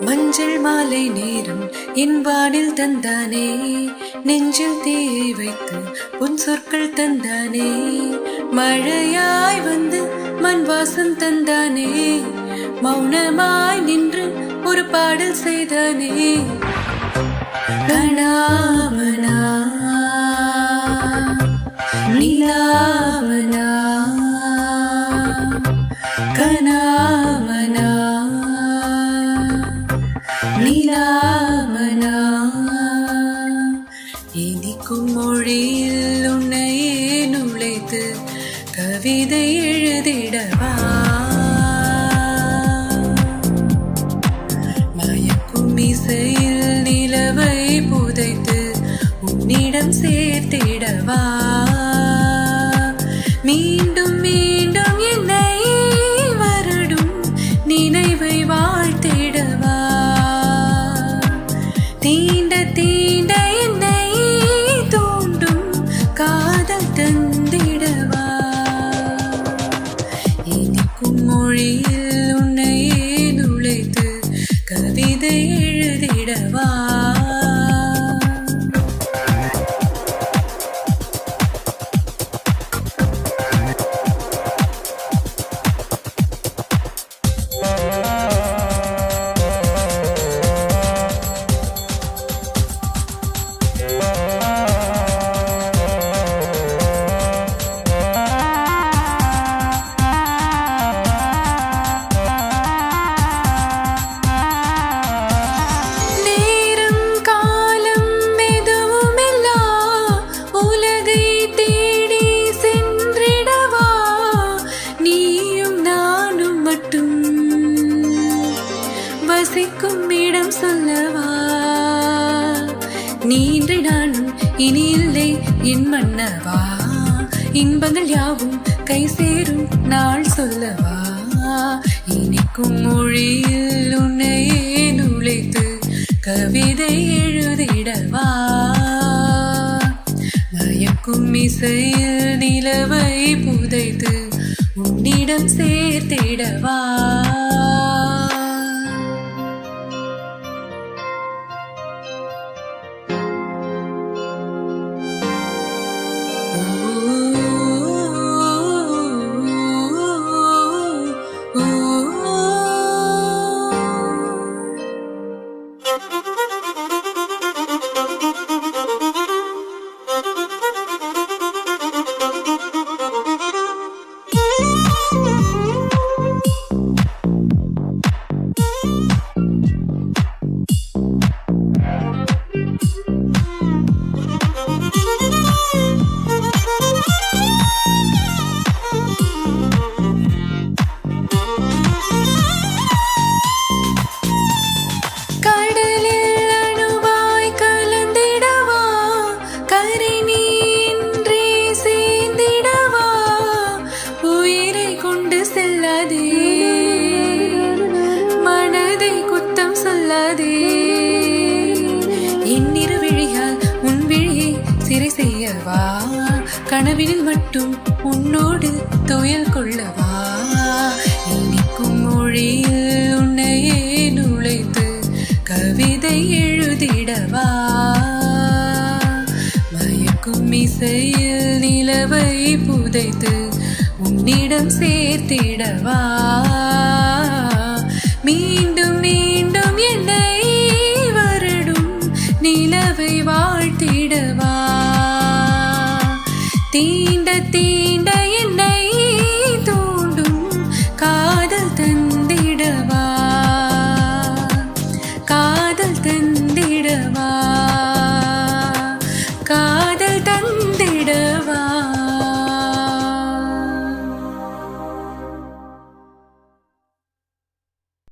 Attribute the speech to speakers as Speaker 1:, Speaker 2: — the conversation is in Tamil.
Speaker 1: மஞ்சள் மாலை நேரம் என் வானில் தந்தானே, நெஞ்சில் தீயை வைத்து உன் சொற்கள் தந்தானே, மழையாய் வந்து மண் வாசம் தந்தானே, மௌனமாய் நின்று ஒரு பாடல் செய்தானே. கணாமனா நிலாவனா கணாமனா நிலாவனா, இனிக்கும் மொழியில் உன்னையே நுழைத்து கவிதை எழுதிடவா, மயக்கும் இசையில் நிலவை புதைத்து உன்னிடம் சேர்த்திடவா, மீண்டும் மீண்டும் என்னை வருடும் நினைவை வாழ்த்திடவா, தீண்ட தீண்ட என்னை தூண்டும் காதல் தந்திடவா, இனிக்கும் மொழியில் உன்னையே நுழைத்து கவிதை எழுதிடவா. வசிக்கும் இடம் சொல்லவா, நீன்று நானும் இனி இல்லை என் மன்னவா, இன்பங்கள் யாவும் கை சேரும் நாள் சொல்லவா, இனிக்கும் மொழியில் உன்னையே நுழைத்து கவிதை எழுதிடவா, மயக்கும் இசையில் நிலவை புதைத்து உன்னிடம் சேர்த்திடவா. மனதை குத்தம் சொல்லாதே, என்னிரு விழியால் உன் விழியை சிறை செய்யவா, கனவினில் மட்டும் உன்னோடு துயல் கொள்ளவா, இனிக்கும் மொழியில் உன்னையே நுழைத்து கவிதை எழுதிடவா, மயக்கும் இசையில் நிலவை புதைத்து உன்னிடம் சேர்த்திடவா, மீண்டும் மீண்டும் என்னை வருடும் நிலவை வாழ்த்திடவா, தீண்ட தீண்ட என்னை